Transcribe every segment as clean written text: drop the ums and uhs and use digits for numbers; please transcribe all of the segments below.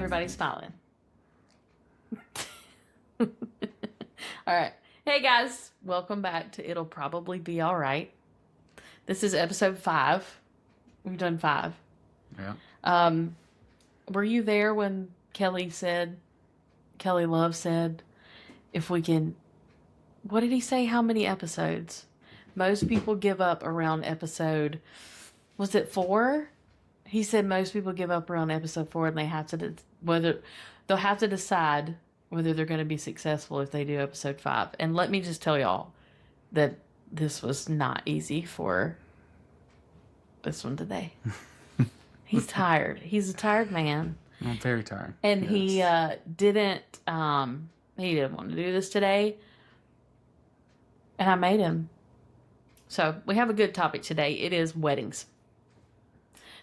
everybody's smiling. All right. Hey guys, welcome back to It'll Probably Be All Right. This is episode 5. We've done 5. Yeah. Were you there when Kelly Love said, if we can, what did he say? How many episodes? Most people give up around episode, was it 4? He said most people give up around episode 4 and they have to, they'll have to decide whether they're going to be successful if they do episode 5. And let me just tell y'all that this was not easy for this one today. He's tired. He's a tired man. I'm very tired. And he didn't want to do this today. And I made him. So we have a good topic today. It is weddings.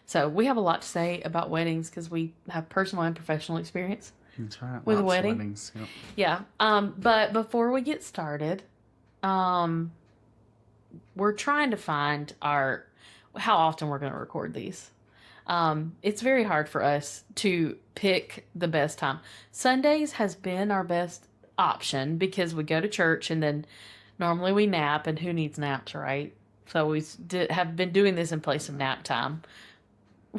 So we have a lot to say about weddings because we have personal and professional experience. That's right. With Lots a wedding. of weddings. Yep. Yeah. But before we get started, we're trying to find how often we're going to record these. It's very hard for us to pick the best time. Sundays has been our best option because we go to church and then normally we nap, and who needs naps, right? So we have been doing this in place of nap time.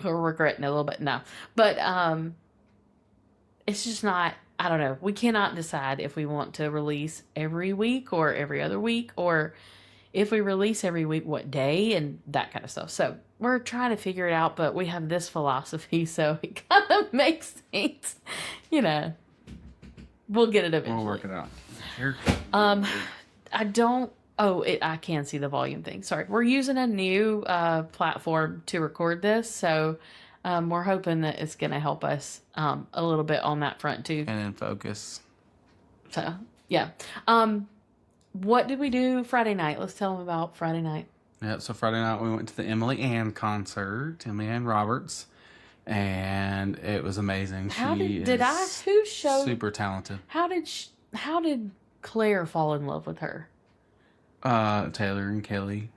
We're regretting it a little bit now. But it's just not, I don't know. We cannot decide if we want to release every week or every other week, or if we release every week, what day, and that kind of stuff. So we're trying to figure it out, but we have this philosophy, so it kind of makes sense. You know, we'll get it eventually. We'll work it out. Here. I can see the volume thing. Sorry. We're using a new platform to record this, so we're hoping that it's going to help us a little bit on that front too. And in focus. So, yeah. What did we do Friday night? Let's tell them about Friday night. Yeah, so Friday night we went to the Emily Ann concert, Emily Ann Roberts, and it was amazing. Who showed? Super talented. How did Claire fall in love with her? Taylor and Kelly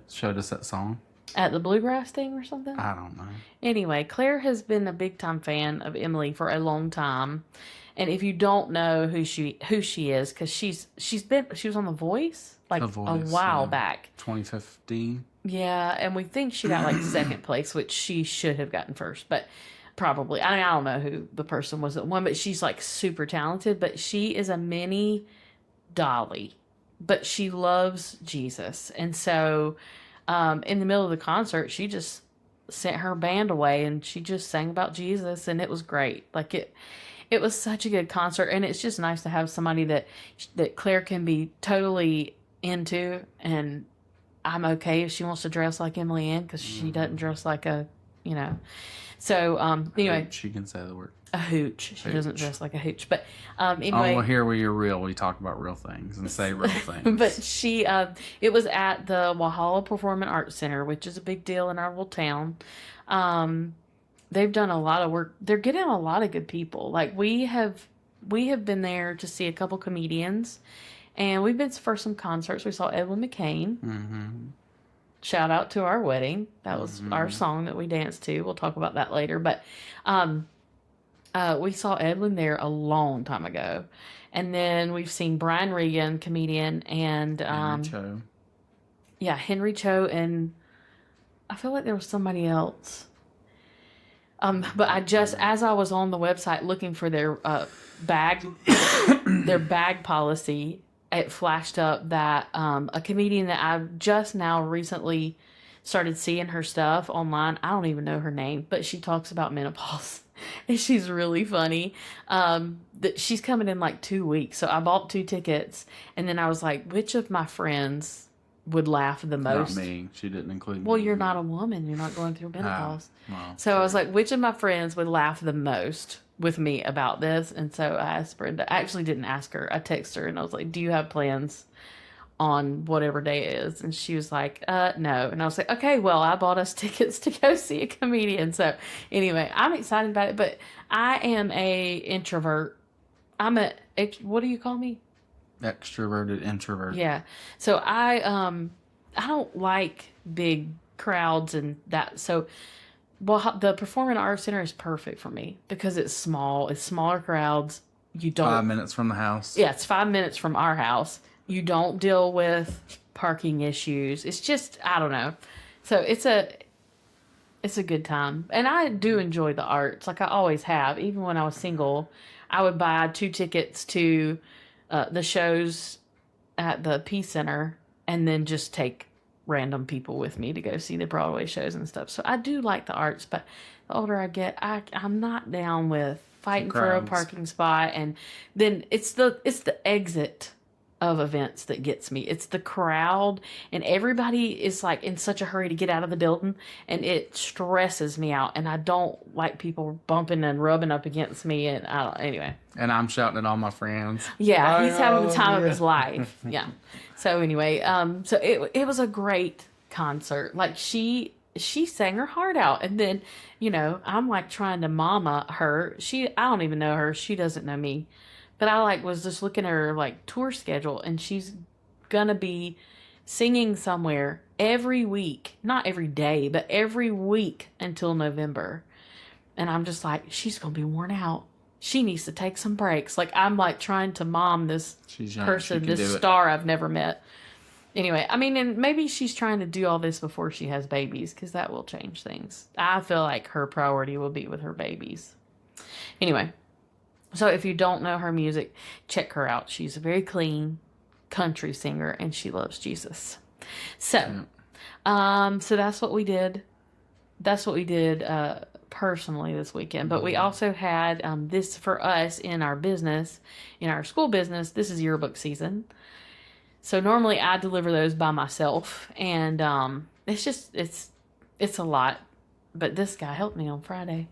showed us that song. At the Bluegrass thing or something? I don't know. Anyway, Claire has been a big time fan of Emily for a long time. And if you don't know who she is, because she was on The Voice a while back. 2015. Yeah, and we think she got second place, which she should have gotten first, but probably. I don't know who the person was that won, but she's super talented. But she is a mini Dolly, but she loves Jesus, and so in the middle of the concert, she just sent her band away and she just sang about Jesus, and it was great. It was such a good concert, and it's just nice to have somebody that Claire can be totally into, and I'm okay if she wants to dress like Emily Ann because she doesn't dress like a, So anyway, She can say the word. A hooch. She doesn't dress like a hooch, but anyway. Oh, well, here we are real. We talk about real things and say real things. But she, it was at the Walhalla Performing Arts Center, which is a big deal in our little town. They've done a lot of work. They're getting a lot of good people. We have been there to see a couple comedians, and we've been for some concerts. We saw Edwin McCain. Mm-hmm. Shout out to our wedding. That was our song that we danced to. We'll talk about that later. But we saw Edwin there a long time ago. And then we've seen Brian Regan, comedian, and Henry Cho. Yeah, Henry Cho, and I feel like there was somebody else. But as I was on the website looking for their bag policy, it flashed up that a comedian that I've just now recently started seeing her stuff online. I don't even know her name, but she talks about menopause, and she's really funny. That she's coming in 2 weeks, so I bought 2 tickets, and then I was like, which of my friends would laugh the most? Not me. She didn't include me. Well, you're not a woman. You're not going through menopause. Well, so I was like, which of my friends would laugh the most with me about this? And so I asked Brenda. I actually didn't ask her. I texted her and I was like, do you have plans on whatever day it is? And she was like, no. And I was like, okay, well, I bought us tickets to go see a comedian. So anyway, I'm excited about it, but I am a introvert. What do you call me? Extroverted introvert. Yeah. So I don't like big crowds and that. So Well, the Performing Arts Center is perfect for me because it's small. It's smaller crowds. You don't. 5 minutes from the house. Yeah, it's 5 minutes from our house. You don't deal with parking issues. It's just, I don't know. So it's a good time. And I do enjoy the arts like I always have. Even when I was single, I would buy 2 tickets to the shows at the Peace Center and then just take random people with me to go see the Broadway shows and stuff. So I do like the arts, but the older I get, I'm not down with fighting for a Crowds. parking spot, and then it's the exit of events that gets me. It's the crowd, and everybody is like in such a hurry to get out of the building, and it stresses me out. And I don't like people bumping and rubbing up against me. And I don't, anyway. And I'm shouting at all my friends. Yeah, he's having the know, time of yeah. his life. Yeah. So anyway, so it was a great concert. Like she sang her heart out, and then I'm like trying to mama her. I don't even know her. She doesn't know me, but I like was just looking at her like tour schedule, and she's gonna be singing somewhere every week, not every day, but every week until November. And I'm just like, she's gonna be worn out. She needs to take some breaks. Like I'm like trying to mom this She's young. person, She can do this it. star I've never met. Anyway, I mean, and maybe she's trying to do all this before she has babies, because that will change things. I feel like her priority will be with her babies. Anyway, so if you don't know her music, check her out. She's a very clean country singer, and she loves Jesus. So, so that's what we did. That's what we did personally this weekend. But we also had this for us in our business, in our school business. This is yearbook season. So normally I deliver those by myself, and it's a lot. But this guy helped me on Friday,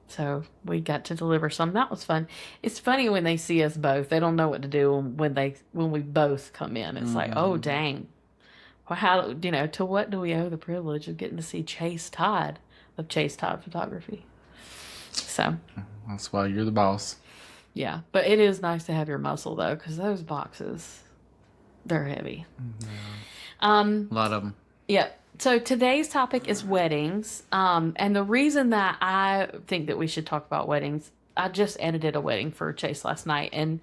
so we got to deliver some. That was fun. It's funny when they see us both; they don't know what to do when we both come in. It's like, oh dang, well, how to what do we owe the privilege of getting to see Chase Todd of Chase Todd Photography? So That's why you're the boss. yeah, but it is nice to have your muscle though, because those boxes. They're heavy. A lot of them. Yeah. So today's topic is weddings. And the reason that I think that we should talk about weddings, I just edited a wedding for Chase last night, and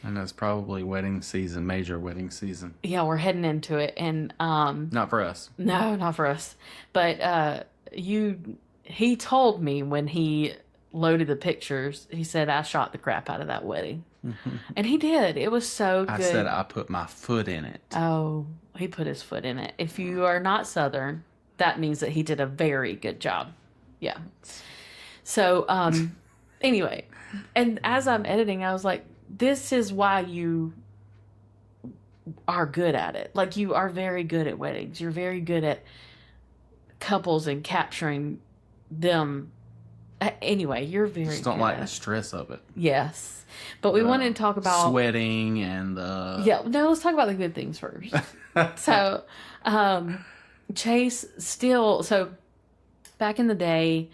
it's probably wedding season, major wedding season. yeah, we're heading into it. And Not for us. no, not for us. But he told me when he loaded the pictures, he said I shot the crap out of that wedding. And he did. It was so good. I said I put my foot in it. Oh, he put his foot in it. If you are not Southern, that means that he did a very good job. Yeah. So, anyway, and as I'm editing, I was like, this is why you are good at it. Like, you are very good at weddings. You're very good at couples and capturing them. Anyway, you're very Just don't good like at the it. stress of it. Yes. But we wanted to talk about sweating and yeah, no, let's talk about the good things first. So, Chase so back in the day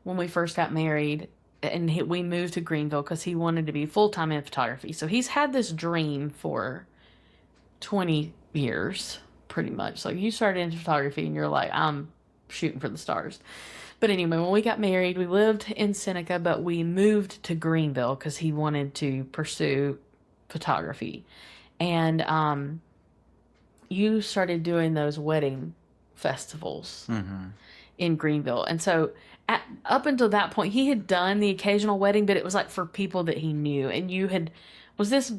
when we first got married and we moved to Greenville because he wanted to be full-time in photography. So he's had this dream for 20 years, pretty much. Like you started into photography and you're like, I'm shooting for the stars. But anyway, when we got married, we lived in Seneca, but we moved to Greenville because he wanted to pursue photography. And you started doing those wedding festivals in Greenville. And so up until that point, he had done the occasional wedding, but it was like for people that he knew. And was this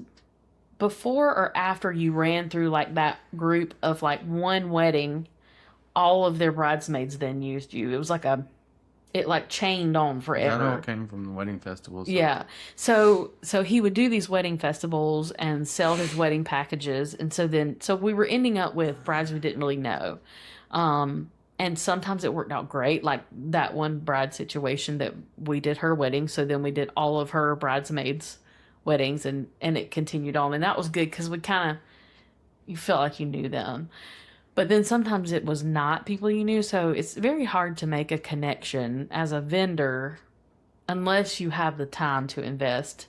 before or after you ran through like that group of like one wedding? All of their bridesmaids then used you. It was like it chained on forever. That all came from the wedding festivals. Yeah. So he would do these wedding festivals and sell his wedding packages. And so we were ending up with brides we didn't really know. And sometimes it worked out great. Like that one bride situation that we did her wedding. So then we did all of her bridesmaids' weddings and it continued on. And that was good because you felt like you knew them. But then sometimes it was not people you knew, so it's very hard to make a connection as a vendor unless you have the time to invest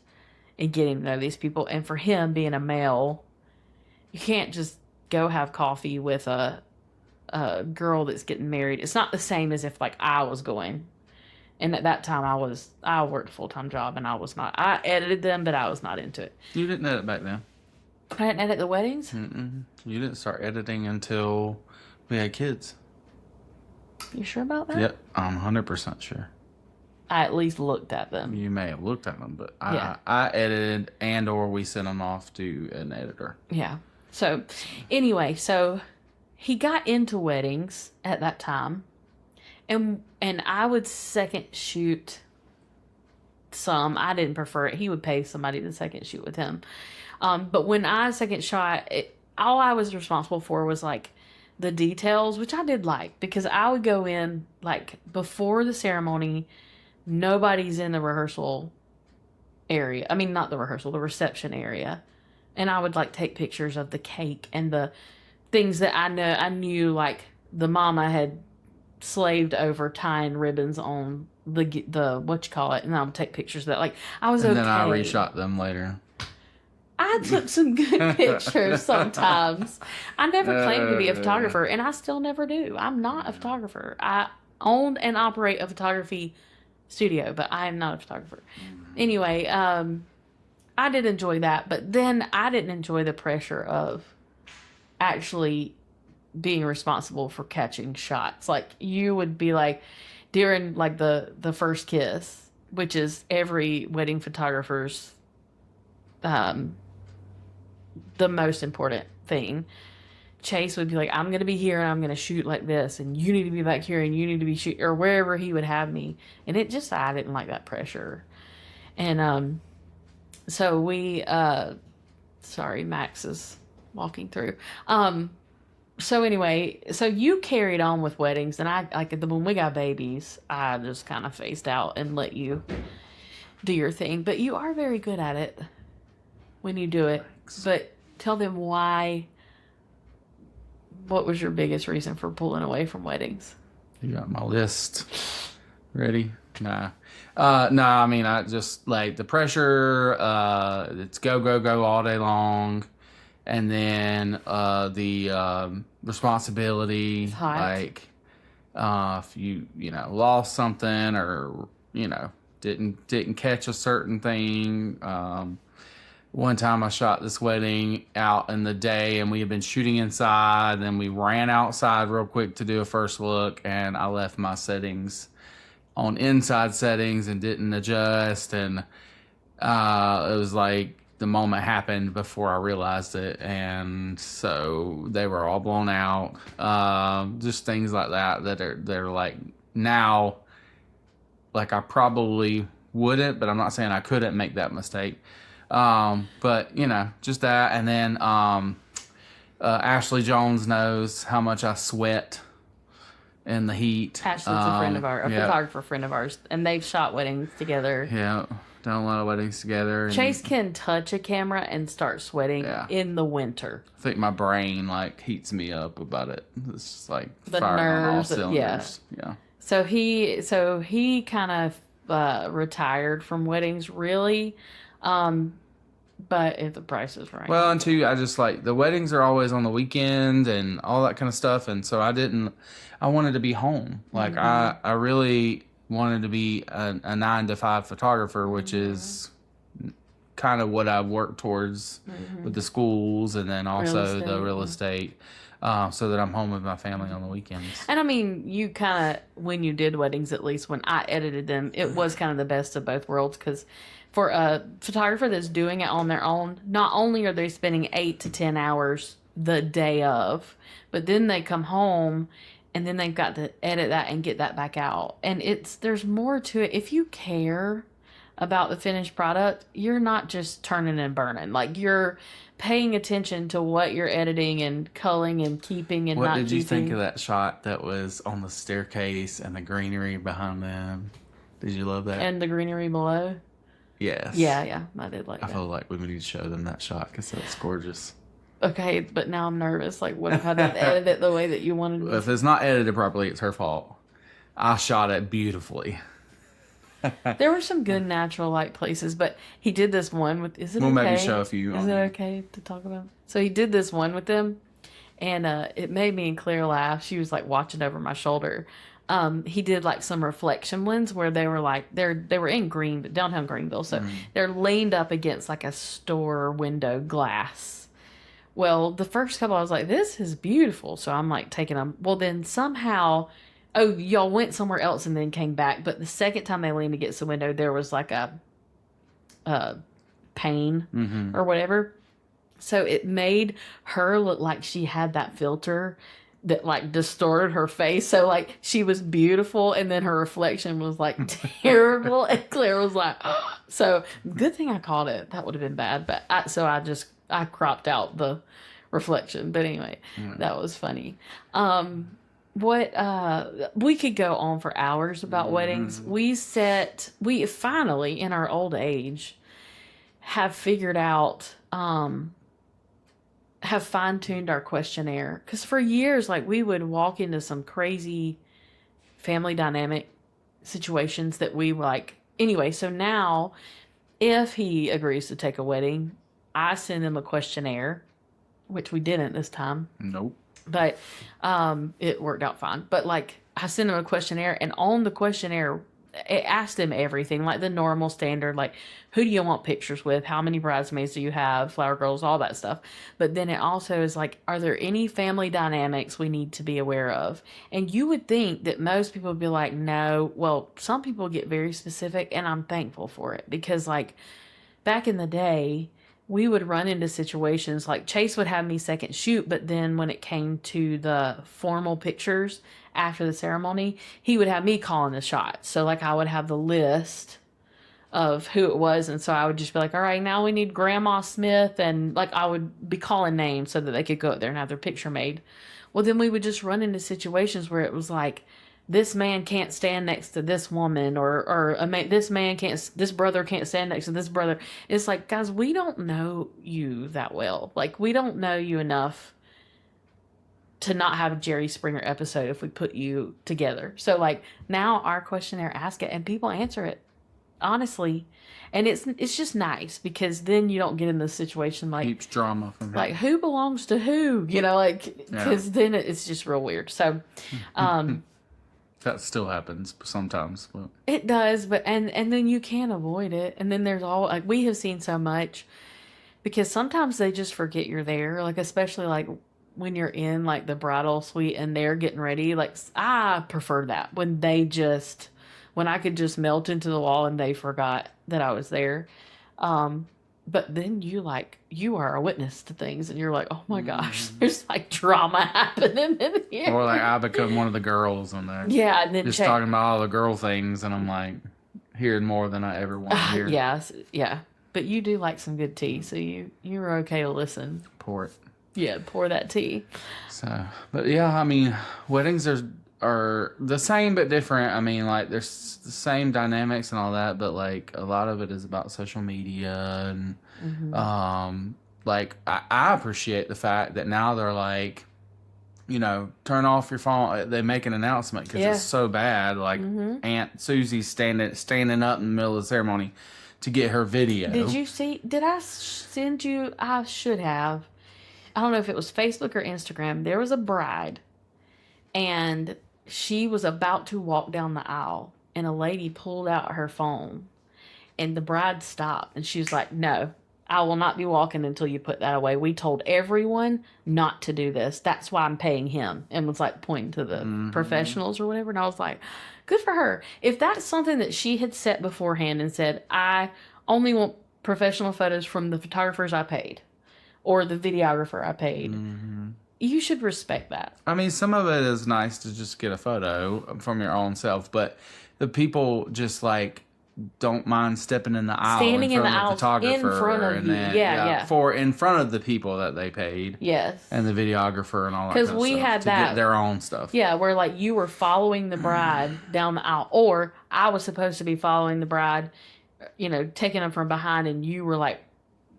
in getting to know these people. And for him, being a male, you can't just go have coffee with a girl that's getting married. It's not the same as if, like, I was going And at that time, I worked a full-time job, and I was not. I edited them, but I was not into it. You didn't edit back then. I didn't edit the weddings. Mm-mm. You didn't start editing until we had kids. You sure about that? Yep, I'm 100% sure. I at least looked at them. You may have looked at them, but Yeah. I edited and or we sent them off to an editor. Yeah. So, anyway, so he got into weddings at that time, and I would second shoot some. I didn't prefer it. He would pay somebody to second shoot with him. But when I second shot, all I was responsible for was like the details, which I did like, because I would go in like before the ceremony, nobody's in the rehearsal area. I mean, not the rehearsal, the reception area. And I would like take pictures of the cake and the things that I knew like the mama had slaved over tying ribbons on the what you call it, and I would take pictures of that. Like I was And okay. then I reshot them later. I took some good pictures sometimes. I never claimed to be a photographer, and I still never do. I'm not a photographer. I own and operate a photography studio, but I am not a photographer. Anyway, I did enjoy that, but then I didn't enjoy the pressure of actually being responsible for catching shots. Like you would be like during like the first kiss, which is every wedding photographer's the most important thing. Chase would be like, I'm going to be here and I'm going to shoot like this, and you need to be back here and you need to be shoot, or wherever he would have me. And it just, I didn't like that pressure. And so we sorry, Max is walking through. So anyway, so you carried on with weddings, and I like when we got babies, I just kind of phased out and let you do your thing. But you are very good at it when you do it. Thanks. But tell them why. What was your biggest reason for pulling away from weddings? You got my list ready? Nah. I mean, I just like the pressure, it's go all day long. And then, the, responsibility, hot. like, if you lost something or, didn't catch a certain thing. One time I shot this wedding out in the day, and we had been shooting inside. Then we ran outside real quick to do a first look, and I left my settings on inside settings and didn't adjust. And it was like the moment happened before I realized it, and so they were all blown out. Just things like that they're like now. Like I probably wouldn't, but I'm not saying I couldn't make that mistake. But just that. And then, Ashley Jones knows how much I sweat in the heat. Ashley's a friend of ours, a photographer friend of ours, and they've shot weddings together. Yeah. Done a lot of weddings together. Chase can touch a camera and start sweating in the winter. I think my brain heats me up about it. It's just like The firing on all nerves, cylinders. Yeah. So he kind of retired from weddings, really. But if the price is right. Well, and two, I just like the weddings are always on the weekend and all that kind of stuff. And so I wanted to be home. Like I really wanted to be a 9-to-5 photographer, which is kind of what I worked towards with the schools and then also the real estate. So that I'm home with my family on the weekends. And I mean, you kind of, when you did weddings, at least when I edited them, it was kind of the best of both worlds, because for a photographer that's doing it on their own, not only are they spending 8 to 10 hours the day of, but then they come home and then they've got to edit that and get that back out. And there's more to it. If you care about the finished product, you're not just turning and burning. Like, you're paying attention to what you're editing and culling and keeping and what not did you keeping. think of that shot that was on the staircase and the greenery behind them? Did you love that? And the greenery below? Yes. Yeah, I did like I that. feel like we need to show them that shot because that's gorgeous. Okay, but now I'm nervous. Like, what if I didn't edit it the way that you wanted me? If it's not edited properly, it's her fault. I shot it beautifully. There were some good natural light places, but he did this one with. Is it We'll okay? maybe show a few Is on it here. okay to talk about? So he did this one with them, And it made me and Claire laugh. She was like watching over my shoulder. He did like some reflection ones where they were like they were in downtown Greenville, so they're leaned up against like a store window glass. Well, the first couple I was like, this is beautiful, so I'm like taking them. Well, then somehow, oh, y'all went somewhere else and then came back. But the second time they leaned against the window, there was like a pane or whatever. So it made her look like she had that filter that like distorted her face. So like she was beautiful and then her reflection was like terrible. And Claire was like, oh. So good thing I caught it. That would have been bad. But I cropped out the reflection. But anyway, that was funny. We could go on for hours about weddings. We finally in our old age have figured out, have fine-tuned our questionnaire, because for years like we would walk into some crazy family dynamic situations that we like anyway. So now if he agrees to take a wedding, I send him a questionnaire, which we didn't this time, Nope. but it worked out fine. But like I sent him a questionnaire, and on the questionnaire it asked him everything, like the normal standard, like who do you want pictures with, how many bridesmaids do you have, flower girls, all that stuff. But then it also is like, are there any family dynamics we need to be aware of? And you would think that most people would be like, no. Well, some people get very specific, and I'm thankful for it, because like back in the day we would run into situations like Chase would have me second shoot, but then when it came to the formal pictures after the ceremony, he would have me calling the shots. So like I would have the list of who it was, and so I would just be like, all right, now we need Grandma Smith, and like I would be calling names so that they could go up there and have their picture made. Well, then we would just run into situations where it was like, this man can't stand next to this woman, or this brother can't stand next to this brother. It's like, guys, we don't know you that well. Like, we don't know you enough to not have a Jerry Springer episode if we put you together. So like now our questionnaire, ask it, and people answer it honestly. And it's just nice, because then you don't get in this situation like Keeps drama from like who belongs to who, like, because then it's just real weird. So that still happens sometimes, but it does, but and then you can't avoid it. And then there's all like, we have seen so much, because sometimes they just forget you're there, like especially like when you're in like the bridal suite and they're getting ready. Like I prefer that when I could just melt into the wall and they forgot that I was there. But then you are a witness to things, and you're like, oh my gosh, there's like drama happening in here. Or like I become one of the girls on there. Yeah, and then just talking about all the girl things, and I'm like hearing more than I ever want to hear. Yeah. But you do like some good tea, so you're okay to listen. Pour it. Yeah, pour that tea. So, but yeah, I mean, weddings are the same but different. I mean, like there's the same dynamics and all that, but like a lot of it is about social media and like I appreciate the fact that now they're like, turn off your phone. They make an announcement because it's so bad. Like Aunt Susie's standing up in the middle of the ceremony to get her video. Did you see? Did I send you? I should have. I don't know if it was Facebook or Instagram. There was a bride, and she was about to walk down the aisle, and a lady pulled out her phone, and the bride stopped, and she was like, no, I will not be walking until you put that away. We told everyone not to do this. That's why I'm paying him. And was like pointing to the professionals or whatever. And I was like, good for her. If that's something that she had set beforehand and said, I only want professional photos from the photographers I paid or the videographer I paid, you should respect that. I mean, some of it is nice to just get a photo from your own self, but the people just like don't mind stepping in the aisle, standing in the aisle in front of you. In front of the people that they paid. Yes. And the videographer and all that. Because we had to that. Get their own stuff. Yeah, where like you were following the bride down the aisle, or I was supposed to be following the bride, taking them from behind, and you were like,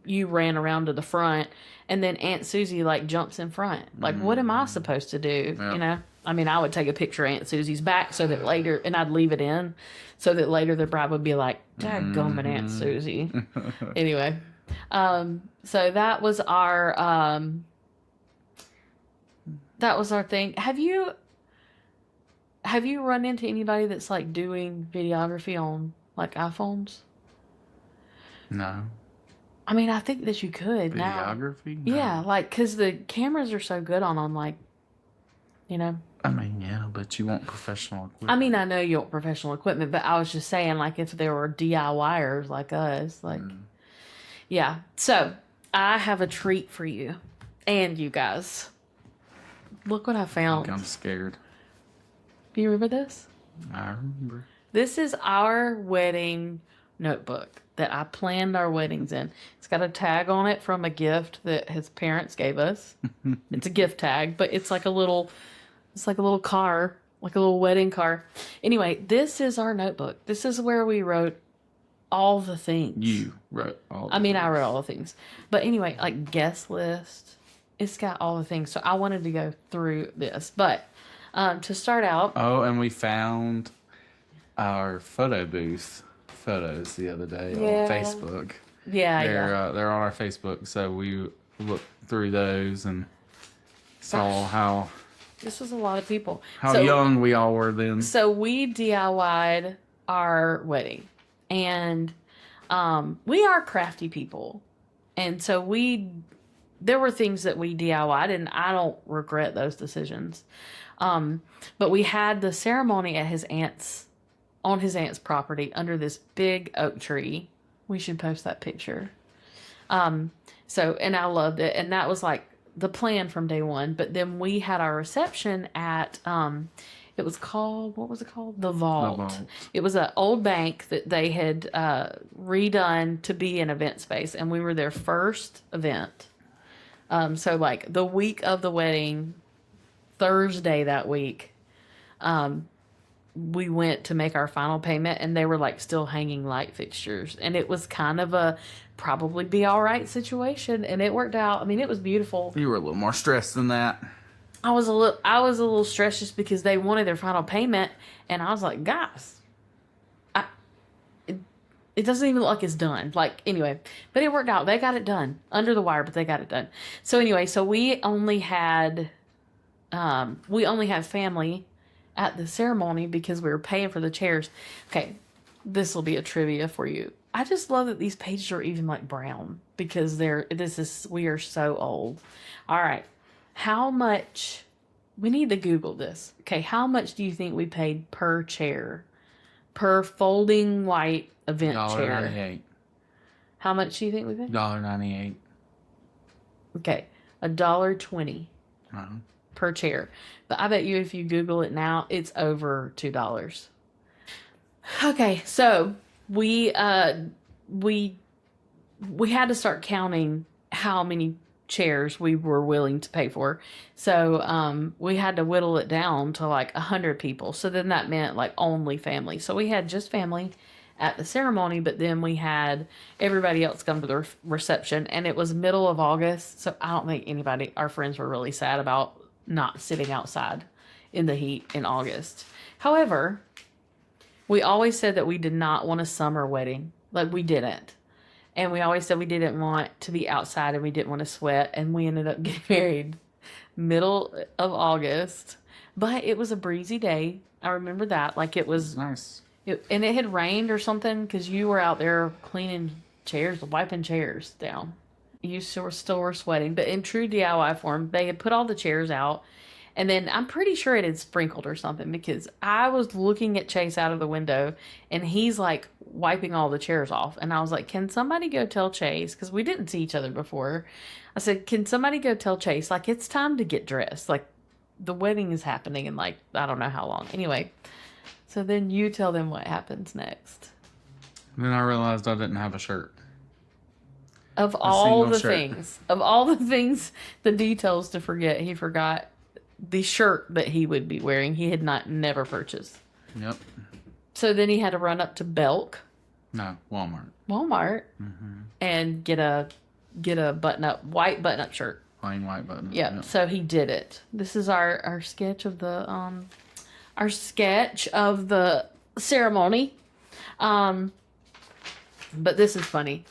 you ran around to the front, and then Aunt Susie like jumps in front. Like, what am I supposed to do? Yep. I mean, I would take a picture of Aunt Susie's back so that later, and I'd leave it in so that later the bride would be like, dadgummit Aunt Susie. Anyway, so that was our that was our thing. Have you run into anybody that's like doing videography on like iPhones? No. I mean, I think that you could now. Videography? Yeah, No. like because the cameras are so good on them, like, you know. I mean, yeah, but you want professional equipment. I mean, I know you want professional equipment, but I was just saying, like, if there were DIYers like us, like, yeah. So I have a treat for you and you guys. Look what I I found. think I'm scared. Do you remember this? I remember. This is our wedding notebook that I planned our weddings in. It's got a tag on it from a gift that his parents gave us. It's a gift tag, but it's like a little car, like a little wedding car. Anyway, this is our notebook. This is where we wrote all the things. You wrote all I mean, I wrote all the things. But anyway, like guest list. It's got all the things. So I wanted to go through this. But to start out. Oh, and we found our photo booth photos the other day on Facebook. Yeah, They're on our Facebook, so we looked through those and saw how this was a lot of people. young we all were then. So we DIY'd our wedding. And we are crafty people. And so there were things that we DIY'd, and I don't regret those decisions. But we had the ceremony at on his aunt's property under this big oak tree. We should post that picture. And I loved it. And that was like the plan from day one. But then we had our reception at, what was it called? The Vault. It was an old bank that they had redone to be an event space. And we were their first event. So like the week of the wedding, Thursday that week, we went to make our final payment, and they were like still hanging light fixtures, and it was kind of a probably be all right situation, and it worked out. I mean, it was beautiful. You were a little more stressed than that. I was a little stressed just because they wanted their final payment, and I was like, guys, it doesn't even look like it's done. Like, anyway, but it worked out. They got it done under the wire, but they got it done. So anyway, so we only had family at the ceremony because we were paying for the chairs. Okay, this will be a trivia for you. I just love that these pages are even like brown because we are so old. All right. How much, we need to Google this. Okay, how much do you think we paid per chair? Per folding white event chair? $1.98. How much do you think we paid? $1.98. Okay, $1.20 Uh-huh. per chair. But I bet you if you Google it now, it's over $2. Okay, so we had to start counting how many chairs we were willing to pay for. So we had to whittle it down to like 100 people. So then that meant like only family. So we had just family at the ceremony, but then we had everybody else come to the reception, and it was middle of August. So I don't think our friends were really sad about not sitting outside in the heat in August. However, we always said that we did not want a summer wedding. Like, we didn't. And we always said we didn't want to be outside and we didn't want to sweat. And we ended up getting married middle of August. But it was a breezy day. I remember that. Like, it was nice. And it had rained or something because you were out there cleaning chairs, wiping chairs down. You still were sweating. But in true DIY form, they had put all the chairs out. And then I'm pretty sure it had sprinkled or something because I was looking at Chase out of the window and he's like wiping all the chairs off. And I was like, can somebody go tell Chase? Because we didn't see each other before. I said, can somebody go tell Chase? Like, it's time to get dressed. Like, the wedding is happening in like, I don't know how long. Anyway, so then you tell them what happens next. Then I realized I didn't have a shirt. Of all the things, the details to forget, he forgot the shirt that he would be wearing. He had never purchased. Yep. So then he had to run up to Belk. No, Walmart. Mm-hmm. And get a white button up shirt. Plain white button. Yep. So he did it. This is our sketch of the ceremony. But this is funny.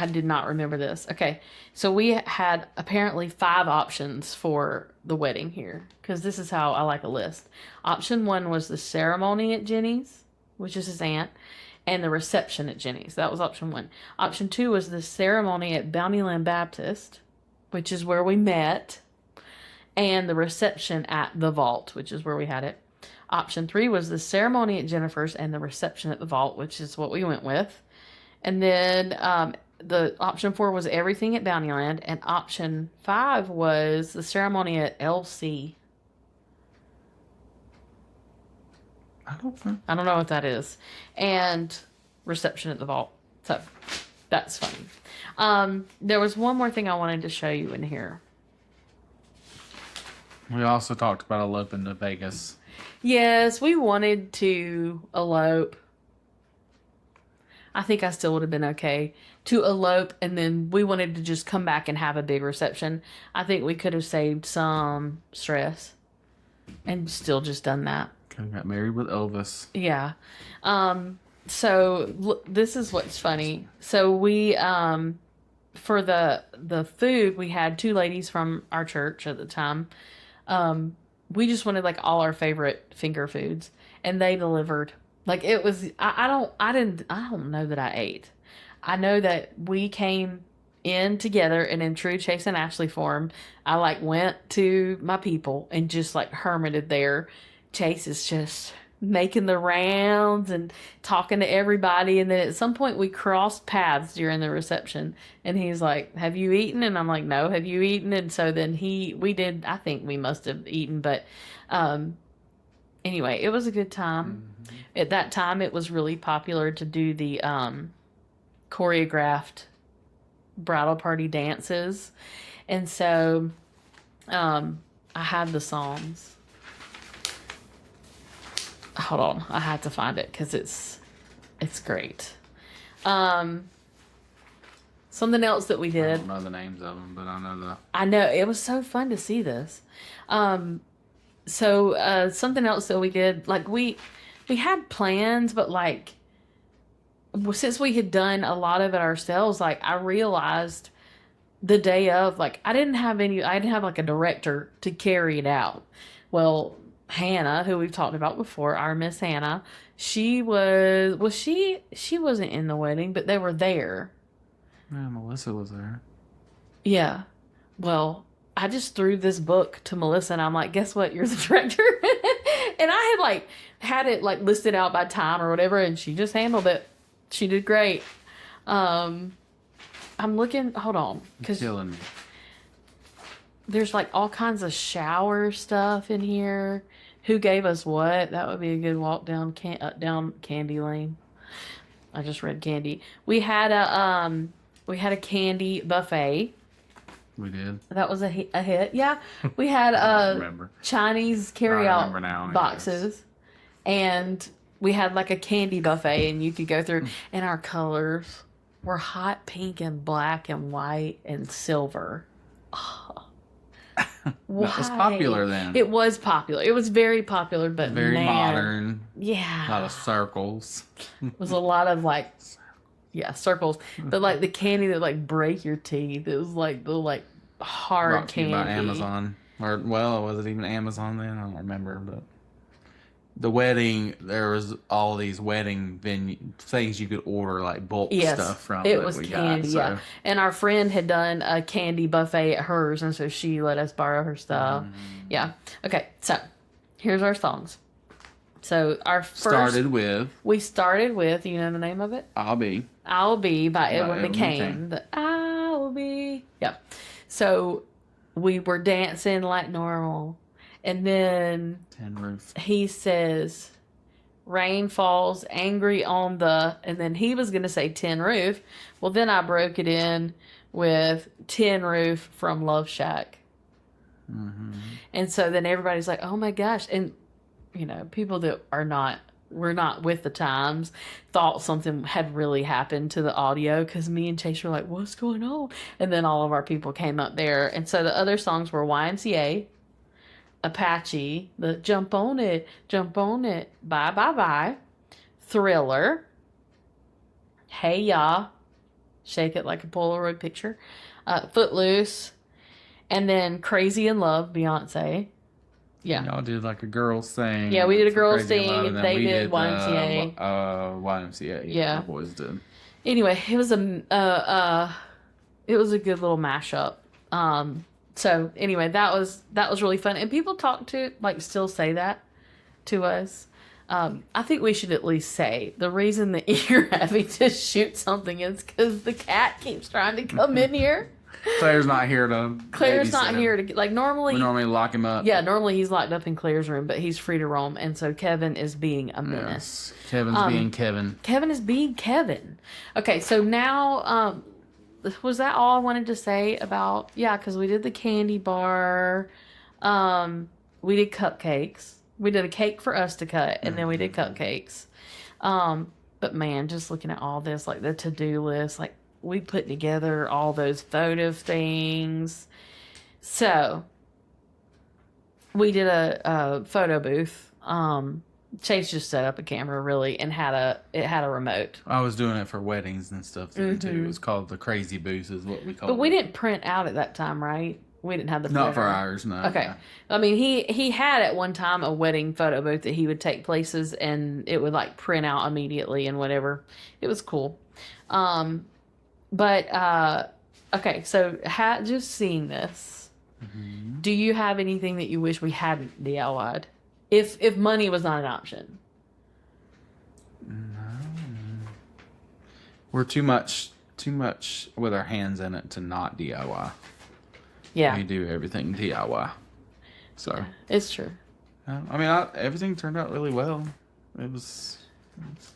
I did not remember this. Okay. So we had apparently 5 options for the wedding here because this is how I like a list. Option 1 was the ceremony at Jenny's, which is his aunt, and the reception at Jenny's. That was option 1. Option 2 was the ceremony at Bountyland Baptist, which is where we met, and the reception at the Vault, which is where we had it. Option 3 was the ceremony at Jennifer's and the reception at the Vault, which is what we went with. And then the option 4 was everything at Bountyland, and option 5 was the ceremony at LC. I don't know. I don't know what that is. And reception at the Vault. So that's funny. There was one more thing I wanted to show you in here. We also talked about eloping to Vegas. Yes, we wanted to elope. I think I still would have been okay to elope, and then we wanted to just come back and have a big reception. I think we could have saved some stress and still just done that. Could have got married with Elvis. Yeah. So look, this is what's funny. So we for the food, we had 2 ladies from our church at the time. We just wanted like all our favorite finger foods, and they delivered. Like it was, I don't know that I ate. I know that we came in together, and in true Chase and Ashley form, I like went to my people and just like hermited there. Chase is just making the rounds and talking to everybody, and then at some point we crossed paths during the reception, and he's like, "Have you eaten?" And I'm like, "No, have you eaten?" And so then we did. I think we must have eaten, but anyway, it was a good time. Mm-hmm. At that time, it was really popular to do the choreographed bridal party dances, and so I had the songs. Hold on, I had to find it because it's great. Something else that we did. I don't know the names of them, but I know the. I know, it was so fun to see this. So something else that we did, like we had plans, but like since we had done a lot of it ourselves, like I realized the day of, like I didn't have like a director to carry it out. Well, Hannah, who we've talked about before, our Miss Hannah, she wasn't in the wedding, but they were there. Yeah, Melissa was there. Yeah. Well, I just threw this book to Melissa, and I'm like, guess what? You're the director. And I had it like listed out by time or whatever, and she just handled it. She did great. I'm looking, hold on. You're killing me. There's like all kinds of shower stuff in here. Who gave us what? That would be a good walk down Candy Lane. I just read Candy. We had a candy buffet. We did. That was a hit. Yeah. We had Chinese carryout boxes. And we had like a candy buffet, and you could go through, and our colors were hot pink and black and white and silver. Oh. That was popular then. It was popular. It was very popular, but very modern. Yeah. A lot of circles. It was a lot of like, yeah, circles. But like the candy that like break your teeth. It was like the like hard Brought candy. By Amazon. Or well, was it even Amazon then? I don't remember, but the wedding, there was all these wedding things you could order, like bulk stuff from. It was candy, yeah. And our friend had done a candy buffet at hers, and so she let us borrow her stuff. Yeah. Okay, so here's our songs. So our first... We started with, you know the name of it? I'll Be by Edwin McCain. The I'll Be. Yeah. So we were dancing like normal. And then Tin Roof. He says, rain falls angry on the, and then he was going to say Tin Roof. Well, then I broke it in with Tin Roof from Love Shack. Mm-hmm. And so then everybody's like, oh my gosh. And, you know, people that were not with the times thought something had really happened to the audio, because me and Chase were like, what's going on? And then all of our people came up there. And so the other songs were YMCA, Apache, the Jump on It, Bye Bye Bye, Thriller, Hey Ya, Shake It Like a Polaroid Picture. Footloose. And then Crazy in Love, Beyonce. Yeah. Y'all did like a girls thing. Yeah, we did a for girls Crazy in Love, thing, and then they we did YMCA. YMCA. Yeah. The boys did. Anyway, it was a good little mashup. So anyway, that was really fun, and people still say that to us. I think we should at least say the reason that you're having to shoot something is because the cat keeps trying to come in here. Claire's not here to. Claire's not here to normally. We normally lock him up. Yeah, normally he's locked up in Claire's room, but he's free to roam, and so Kevin is being a menace. Yes. Kevin's being Kevin. Kevin is being Kevin. Okay, so now, was that all I wanted to say about? Yeah, because we did the candy bar. We did cupcakes. We did a cake for us to cut, and then we did cupcakes. But man, just looking at all this, like the to-do list, like we put together all those photo things. So we did a photo booth. Chase just set up a camera really and had a remote. I was doing it for weddings and stuff too. It was called the Crazy Booth, is what we called it. But we didn't print out at that time, right? We didn't have the Not for printer. ours, no. Okay. No. I mean, he had at one time a wedding photo booth that he would take places and it would like print out immediately and whatever. It was cool. Okay, so just seeing this, do you have anything that you wish we hadn't DIY'd? If money was not an option. We're too much with our hands in it to not DIY. Yeah. We do everything DIY. So It's true. I mean, everything turned out really well. It was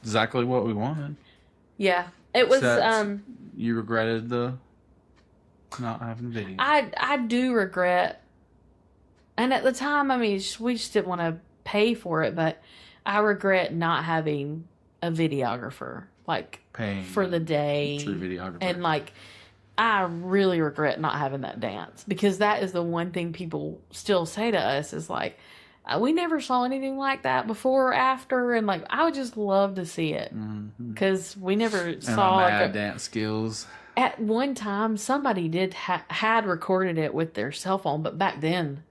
exactly what we wanted. Yeah. It was Except you regretted the not having video. I do regret, and at the time, I mean, we just didn't want to pay for it, but I regret not having a videographer, like, Paying for the day. true videographer. And, like, I really regret not having that dance, because that is the one thing people still say to us is, like, we never saw anything like that before or after, and, like, I would just love to see it, because we never saw, my like, mad dance skills. At one time, somebody did had recorded it with their cell phone, but back then,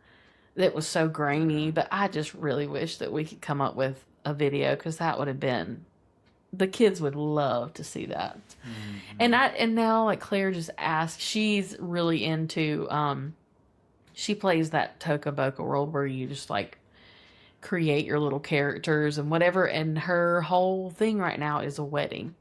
it was so grainy. But I just really wish that we could come up with a video, because that would have been, the kids would love to see that. And now, like, Claire just asked, she's really into, she plays that Toca Boca World where you just like create your little characters and whatever. And her whole thing right now is a wedding.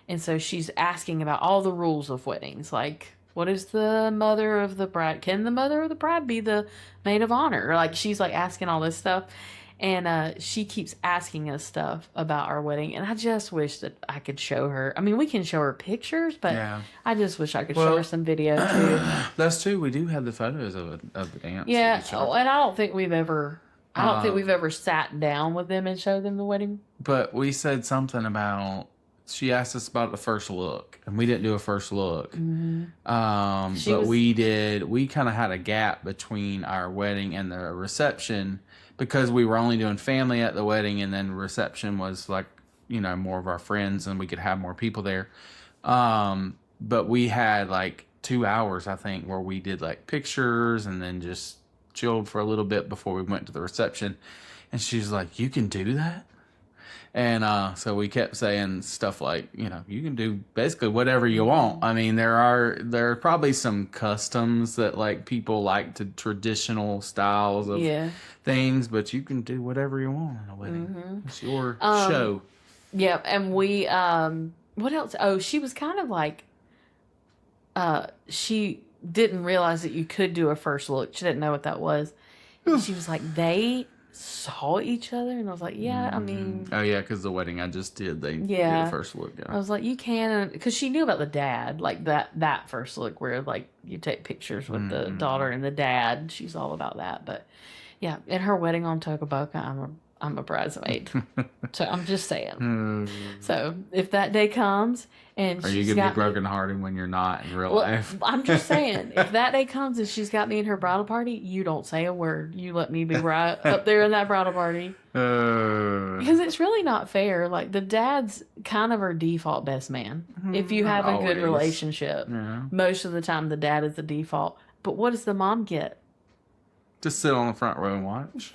And so she's asking about all the rules of weddings. Like, what is the mother of the bride? Can the mother of the bride be the maid of honor? Like, she's like asking all this stuff. And she keeps asking us stuff about our wedding. And I just wish that I could show her. I mean, we can show her pictures, but Yeah. I just wish I could show her some video too. That's true. We do have the photos of the dance. Yeah. that we shot. And I don't think we've ever sat down with them and showed them the wedding. But we said something about, she asked us about the first look, and we didn't do a first look. But we kind of had a gap between our wedding and the reception, because we were only doing family at the wedding, and then reception was like, more of our friends, and we could have more people there. But we had like 2 hours, I think, where we did like pictures and then just chilled for a little bit before we went to the reception. And she's like, "You can do that?" And so we kept saying stuff like, you can do basically whatever you want. I mean, there are probably some customs that like people like to traditional styles of things, but you can do whatever you want in a wedding. It's your show. Yeah, and we what else? Oh, she was kind of like she didn't realize that you could do a first look. She didn't know what that was. And she was like, they saw each other, and I was like, yeah, I mean, oh yeah, because the wedding I just did, they did a first look. I was like, you can, because she knew about the dad, like that first look where like you take pictures with the daughter and the dad. She's all about that. But yeah, at her wedding on Toca Boca, I'm a bridesmaid. So I'm just saying. So if that day comes and are you gonna be brokenhearted when you're not in real life? I'm just saying, if that day comes and she's got me in her bridal party, you don't say a word. You let me be right up there in that bridal party. Because it's really not fair. Like the dads kind of her default best man. If you have Not a good always. relationship, Yeah. most of the time the dad is the default. But what does the mom get? Just sit on the front row and watch.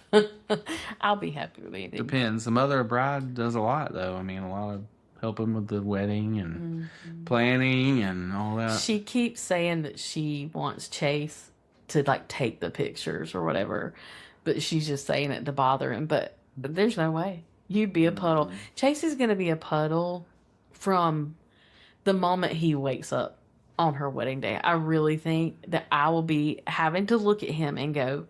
I'll be happy with anything. Depends. The mother of bride does a lot, though. I mean, a lot of helping with the wedding and planning and all that. She keeps saying that she wants Chase to like take the pictures or whatever, but she's just saying it to bother him. But there's no way. You'd be a puddle. Chase is going to be a puddle from the moment he wakes up on her wedding day. I really think that I will be having to look at him and go,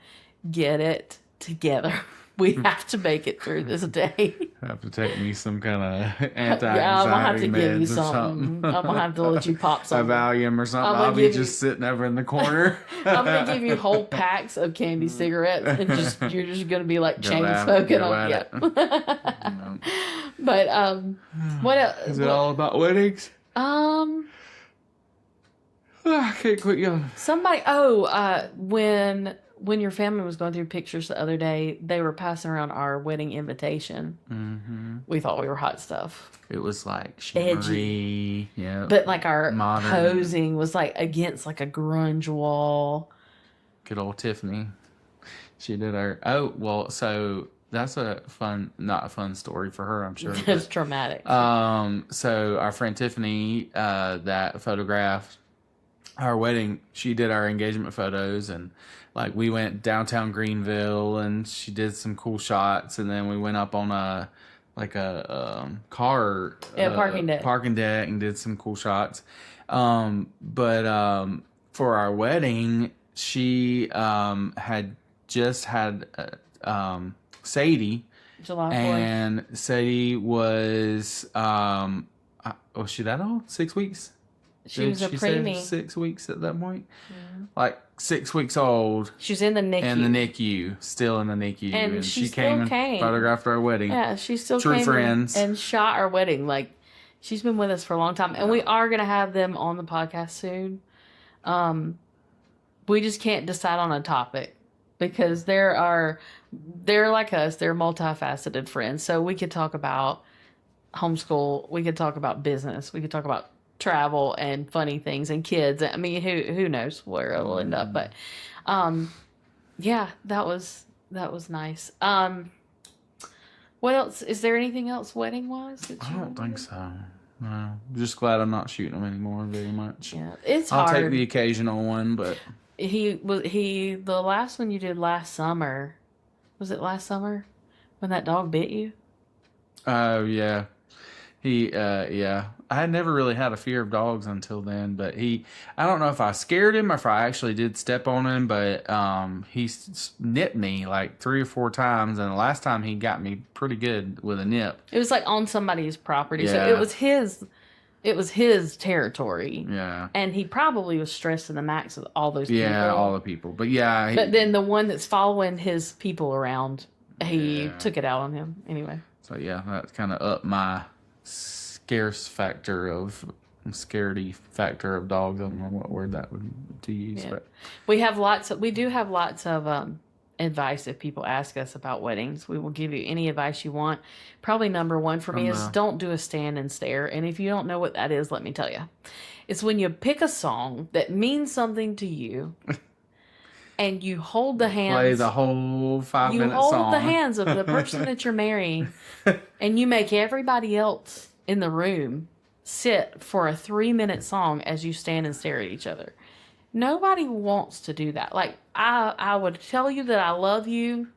get it together. We have to make it through this day. Have to take me some kind of anti-anxiety Yeah, I'm gonna have to give you meds or something. something. I'm gonna have to let you pop A something. Valium or something. I'm gonna I'll be give you- just sitting over in the corner. I'm gonna give you whole packs of candy cigarettes, and you're just gonna be like Go chain at it, smoking go on. at Yeah. But what else? Is it all about weddings? I can't quit yelling. Somebody. When your family was going through pictures the other day, they were passing around our wedding invitation. Mm-hmm. We thought we were hot stuff, It was like shimmery. Yeah. but like our Modern. posing was like against like a grunge wall. Good old Tiffany. She did her. Oh, well, so that's not a fun story for her, I'm sure. It's traumatic. So our friend Tiffany, that photographed our wedding, she did our engagement photos, and like we went downtown Greenville and she did some cool shots, and then we went up on a car parking deck and did some cool shots. But for our wedding, she had just had Sadie, July 4th. and Sadie was was she that old? 6 weeks? She was a preemie. 6 weeks at that point? Like 6 weeks old. She was in the NICU. In the NICU, still in the NICU, And she she still came came. and photographed our wedding. Yeah, she still True came friends. and shot our wedding. Like, she's been with us for a long time, and we are gonna have them on the podcast soon. We just can't decide on a topic because they're like us. They're multifaceted friends, so we could talk about homeschool. We could talk about business. We could talk about travel and funny things and kids. I mean, who knows where it'll end up? But, yeah, that was nice. What else? Is there anything else wedding wise? I don't think so. No, I'm just glad I'm not shooting them anymore very much. Yeah, it's I'll hard. take the occasional one, but The last one you did last summer. Was it last summer when that dog bit you? oh yeah, yeah. I had never really had a fear of dogs until then, but I don't know if I scared him or if I actually did step on him, but he nipped me like 3 or 4 times, and the last time he got me pretty good with a nip. It was like on somebody's property, so Yeah. it was his territory. Yeah. And he probably was stressed to the max with all those people. Yeah, all the people. But yeah. But then the one that's following his people around, he Yeah. took it out on him anyway. So yeah, that kind of upped my scaredy factor of dogs. I don't know what word that would to use, Yeah. but We do have lots of advice if people ask us about weddings. We will give you any advice you want. Probably number one for me is don't do a stand and stare. And if you don't know what that is, let me tell you. It's when you pick a song that means something to you and you hold the hands. play the whole 5-minute You hold song. the hands of the person that you're marrying and you make everybody else in the room sit for a 3-minute song as you stand and stare at each other. Nobody wants to do that. Like, I would tell you that I love you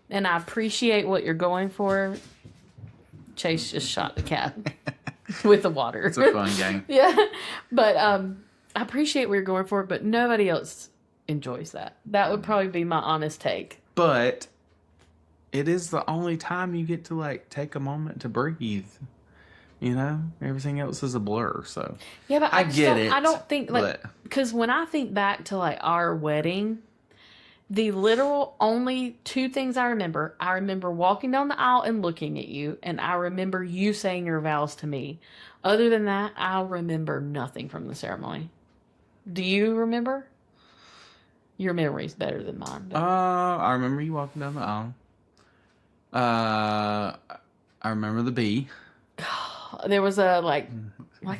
and I appreciate what you're going for. Chase just shot the cat with the water. It's a fun game. Yeah. But I appreciate what you're going for, but nobody else enjoys that. That would probably be my honest take. But it is the only time you get to like take a moment to breathe. You know, everything else is a blur. So Yeah, but I just get don't- it, I don't think like but- because when I think back to like our wedding, the literal only 2 things I remember walking down the aisle and looking at you, and I remember you saying your vows to me. Other than that, I remember nothing from the ceremony. Do you remember? Your memory's better than mine. But I remember you walking down the aisle. I remember the bee. there was a like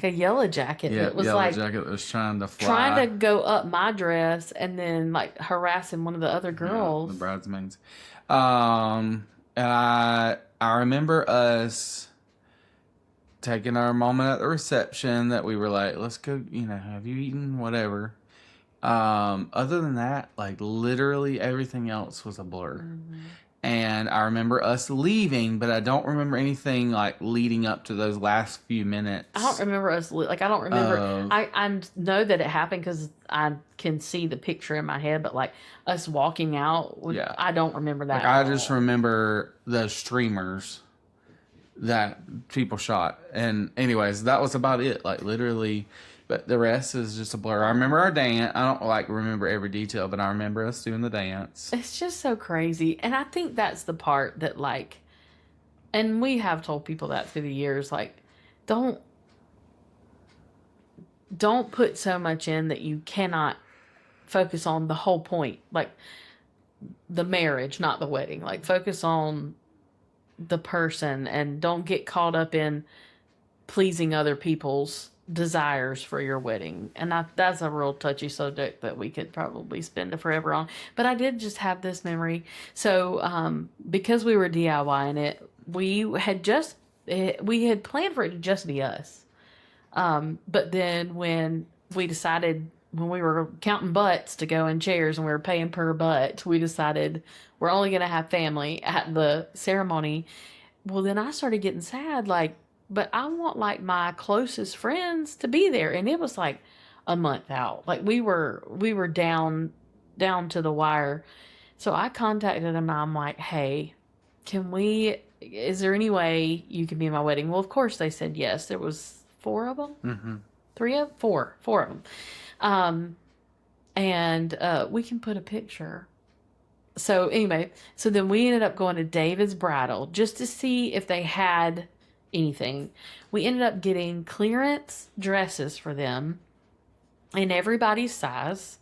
a yellow jacket Yeah, that was Yellow like Jacket that was trying to fly. trying to go up my dress and then like harassing one of the other Yeah, girls. the bridesmaids. And I remember us taking our moment at the reception that we were like, let's go, have you eaten? Whatever. Other than that, like literally everything else was a blur. Mm-hmm. And I remember us leaving, but I don't remember anything like leading up to those last few minutes. I don't remember us like I don't remember. I know that it happened because I can see the picture in my head, but like us walking out, Yeah. I don't remember that. Like I just remember the streamers that people shot, and anyways, that was about it. Like literally, but the rest is just a blur. I remember our dance. I don't like remember every detail, but I remember us doing the dance. It's just so crazy, and I think that's the part that like, and we have told people that through the years, like, don't put so much in that you cannot focus on the whole point, like the marriage, not the wedding. Like focus on the person and don't get caught up in pleasing other people's desires for your wedding. And that's a real touchy subject that we could probably spend forever on. But I did just have this memory. So because we were DIYing it, we had planned for it to just be us. But then when we decided, when we were counting butts to go in chairs and we were paying per butt, we decided we're only going to have family at the ceremony. Well, then I started getting sad, like, but I want like my closest friends to be there. And it was like a month out. Like we were down to the wire. So I contacted them and I'm like, hey, is there any way you can be in my wedding? Well, of course they said yes. There was 4 of them. Mm-hmm. 4 of them. And we can put a picture. So anyway, so then we ended up going to David's Bridal just to see if they had anything. We ended up getting clearance dresses for them in everybody's size.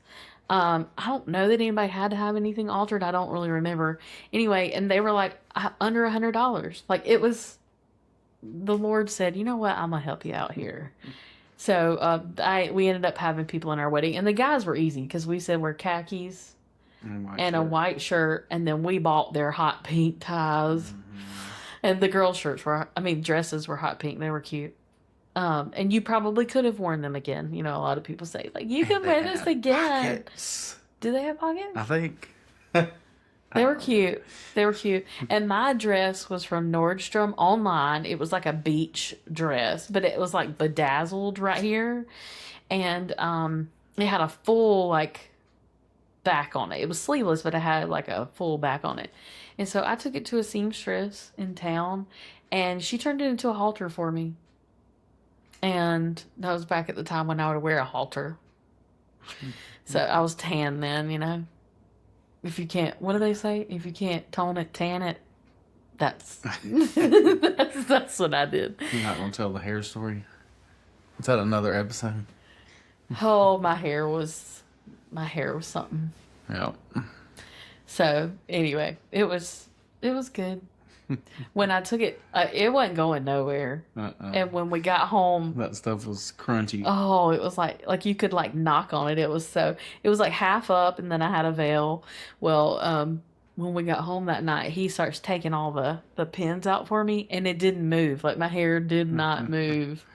I don't know that anybody had to have anything altered. I don't really remember. Anyway, and they were like under $100. Like it was, the Lord said, you know what? I'm going to help you out here. So we ended up having people in our wedding, and the guys were easy because we said we're khakis and a white shirt, and then we bought their hot pink ties. Mm-hmm. And the girls' dresses were hot pink. They were cute. And you probably could have worn them again. You know, a lot of people say, like, you can wear this again. Pockets. Do they have pockets? I think. They were cute. They were cute. And my dress was from Nordstrom online. It was like a beach dress, but it was like bedazzled right here. And it had a full, like, back on it. It was sleeveless, but it had like a full back on it. And so I took it to a seamstress in town, and she turned it into a halter for me. And that was back at the time when I would wear a halter. So I was tan then, you know. If you can't, what do they say? If you can't tone it, tan it. That's that's what I did. You're not gonna tell the hair story? Is that another episode? Oh, my hair was something. Yeah. So anyway, it was good. When I took it, it wasn't going nowhere. And when we got home, that stuff was crunchy. Oh, it was like you could like knock on it. It was like half up, and then I had a veil. Well, when we got home that night, he starts taking all the pins out for me, and it didn't move. Like my hair did not move.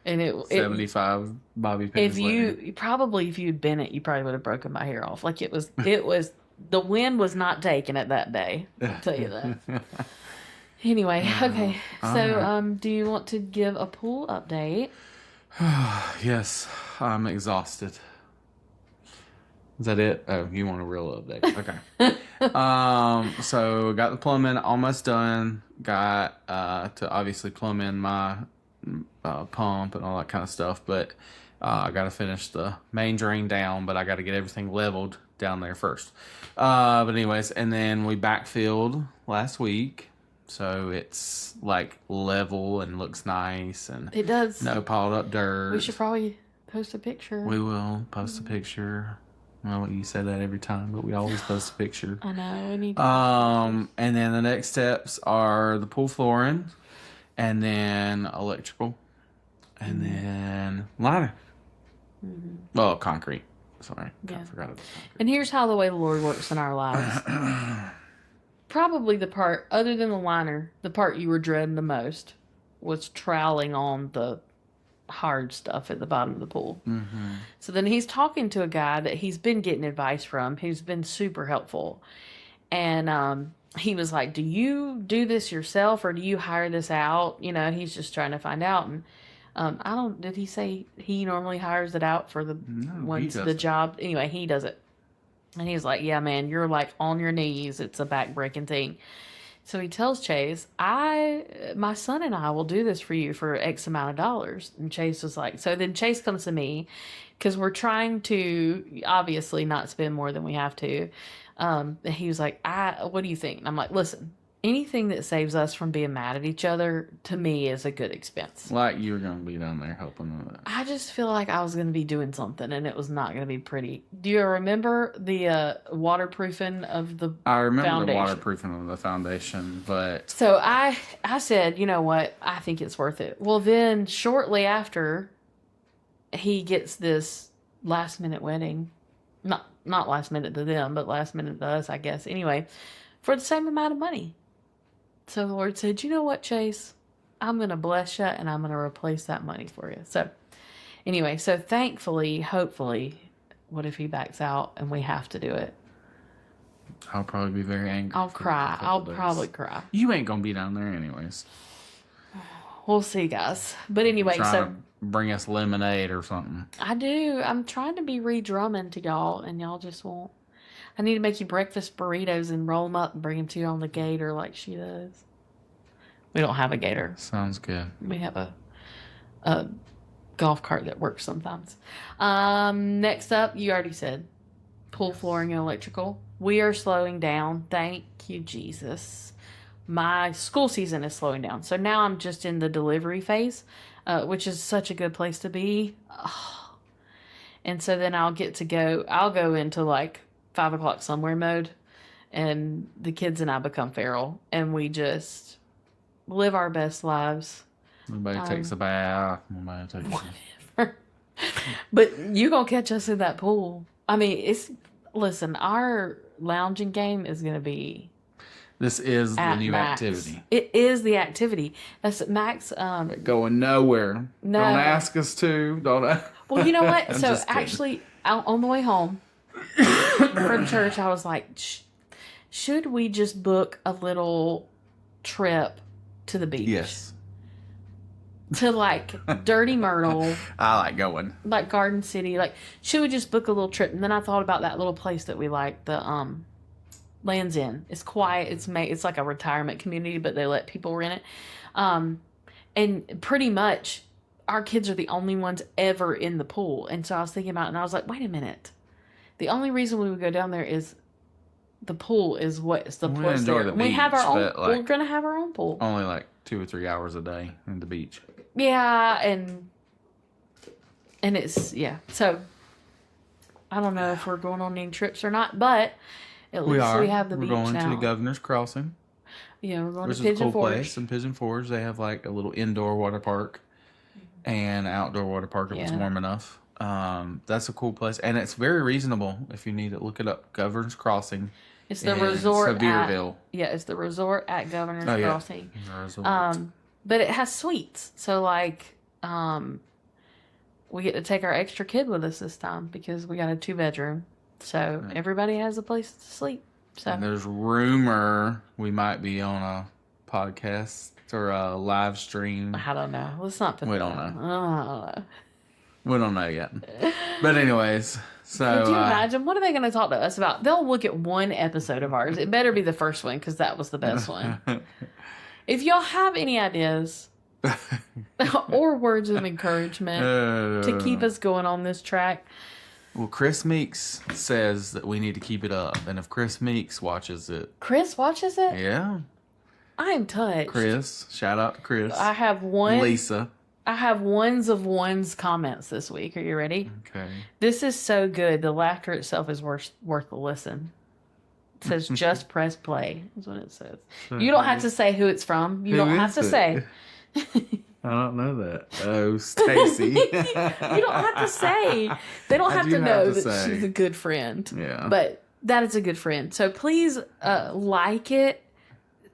And it 75 bobby pins. If you'd been it, you probably would have broken my hair off. Like it was the wind was not taking it that day. I'll tell you that. Anyway, okay. So, right. Do you want to give a pool update? Yes, I'm exhausted. Is that it? Oh, you want a real update? Okay. So got the plumbing almost done. Got to obviously plumb in my pump and all that kind of stuff, but I got to finish the main drain down, but I got to get everything leveled down there first. But anyways, and then we backfilled last week, so it's like level and looks nice, and it does. No piled up dirt. We should probably post a picture. We will post a picture. Well, you say that every time, but we always post a picture. I know. We need to and then the next steps are the pool flooring. and then electrical, and then liner. Well, concrete. Sorry, I Yeah. forgot about concrete. And here's how the way the Lord works in our lives. Probably the part, other than the liner, the part you were dreading the most was troweling on the hard stuff at the bottom of the pool. Mm-hmm. So then he's talking to a guy that he's been getting advice from, who's been super helpful. And he was like, do you do this yourself or do you hire this out? You know, he's just trying to find out. And did he say he normally hires it out for the ones, the job? Anyway, he does it. And he's like, yeah, man, you're like on your knees. It's a back-breaking thing. So he tells Chase, my son and I will do this for you for X amount of dollars. And Chase was like, so then Chase comes to me because we're trying to obviously not spend more than we have to. He was like, what do you think? And I'm like, listen, anything that saves us from being mad at each other, to me, is a good expense. Like you were going to be down there helping with that. I just feel like I was going to be doing something and it was not going to be pretty. Do you remember the waterproofing of the I remember foundation? the waterproofing of the foundation, but... So I said, you know what? I think it's worth it. Well, then shortly after, he gets this last-minute wedding. Not last minute to them, but last minute to us, I guess. Anyway, for the same amount of money. So the Lord said, you know what, Chase? I'm going to bless you and I'm going to replace that money for you. So anyway, so thankfully, hopefully, what if he backs out and we have to do it? I'll probably be very angry. I'll cry. I'll probably cry. You ain't going to be down there anyways. We'll see, guys. But anyway, Trying to bring us lemonade or something. I do. I'm trying to be re-drumming to y'all and y'all just won't. I need to make you breakfast burritos and roll them up and bring them to you on the gator like she does. We don't have a gator. Sounds good. We have a golf cart that works sometimes. Next up, you already said pool flooring and electrical. We are slowing down. Thank you, Jesus. My school season is slowing down. So now I'm just in the delivery phase, which is such a good place to be. Oh. And so then I'll go into like 5 o'clock somewhere mode, and the kids and I become feral, and we just live our best lives. Nobody takes a bath. Nobody takes whatever. But you gonna catch us in that pool. I mean, listen, our lounging game is gonna be. This is the new max. activity. It is the activity. That's Max. Going nowhere. No. Don't ask us to. Don't. Well, you know what? So just kidding. actually, on the way home from church, I was like, should we just book a little trip to the beach? Yes. To like Dirty Myrtle. I like going. Like Garden City. Like, should we just book a little trip? And then I thought about that little place that we like, the Land's End. It's quiet. It's like a retirement community, but they let people rent it. And pretty much our kids are the only ones ever in the pool. And so I was thinking about it, and I was like, wait a minute. The only reason we would go down there is the pool is what's the plus enjoy there. the We have our beach, own. but, like, we're gonna have our own pool. Only like 2 or 3 hours a day in the beach. Yeah, and it's So I don't know if we're going on any trips or not, but at least we have the beach now. We're going to Governor's Crossing. Yeah, we're going Which to is a Pigeon cool Forge. place. In Pigeon Forge, they have like a little indoor water park and an outdoor water park if it's warm enough. That's a cool place, and it's very reasonable. If you need it, look it up. Governor's Crossing. It's the resort Sevierville. It's the resort at Governor's Crossing. But it has suites, so like we get to take our extra kid with us this time because we got a 2-bedroom, so everybody has a place to sleep. So and there's rumor we might be on a podcast or a live stream. I don't know. Let's not put. We that don't on. know. I don't know. We don't know yet. But anyways, so could you imagine? What are they going to talk to us about? They'll look at one episode of ours. It better be the first one because that was the best one. If y'all have any ideas or words of encouragement to keep us going on this track. Well, Chris Meeks says that we need to keep it up. And if Chris Meeks watches it. Chris watches it? Yeah. I am touched. Chris. Shout out to Chris. I have one. Lisa. I have ones of ones comments this week. Are you ready? Okay. This is so good. The laughter itself is worth a listen. It says just press play is what it says. You don't have to say who it's from. You don't have to say. I don't know that. Oh, Stacy. You don't have to say. They don't have do to have know to that say. she's a good friend. Yeah. But that is a good friend. So please like it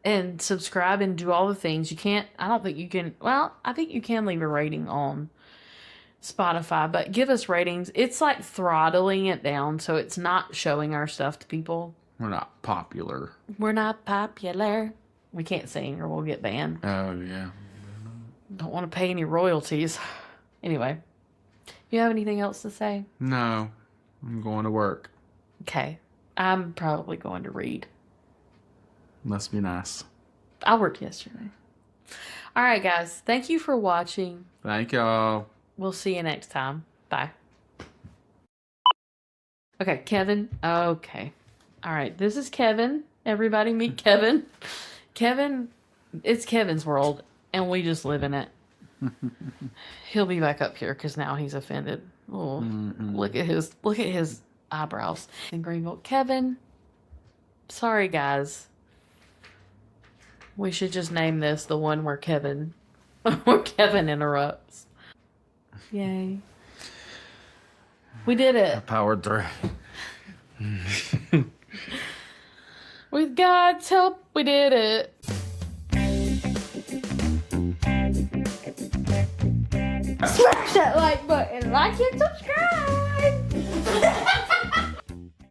and subscribe and do all the things. You can't, I don't think you can, well, I think you can leave a rating on Spotify, but give us ratings. It's like throttling it down so it's not showing our stuff to people. We're not popular. We're not popular. We can't sing or we'll get banned. Oh, yeah. Don't want to pay any royalties. Anyway, you have anything else to say? No. I'm going to work. Okay. I'm probably going to read. Must be nice. I worked yesterday. All right, guys. Thank you for watching. Thank y'all. We'll see you next time. Bye. Okay, Kevin. Okay. All right. This is Kevin. Everybody meet Kevin. Kevin, it's Kevin's world, and we just live in it. He'll be back up here because now he's offended. Oh, look at his eyebrows. In Greenville, Kevin. Sorry, guys. We should just name this the one where Kevin interrupts. Yay. We did I it. powered through. With God's help, we did it. Smash that like button, like and subscribe.